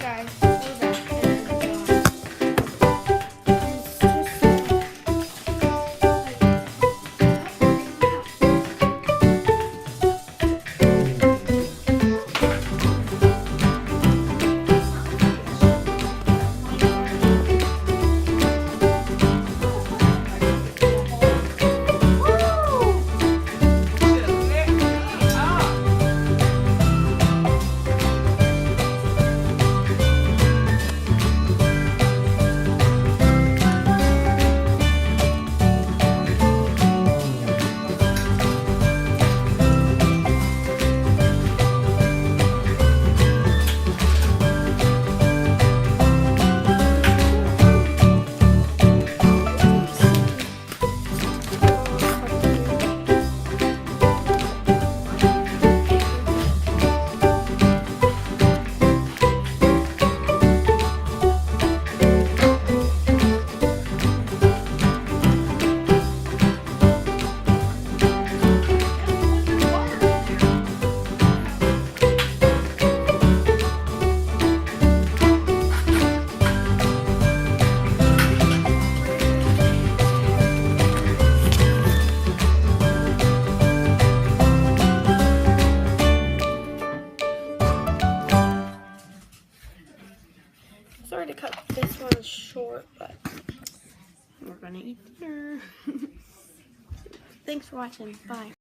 guys, we're back. Sorry to cut this one short, but we're gonna eat dinner. Thanks for watching. Bye.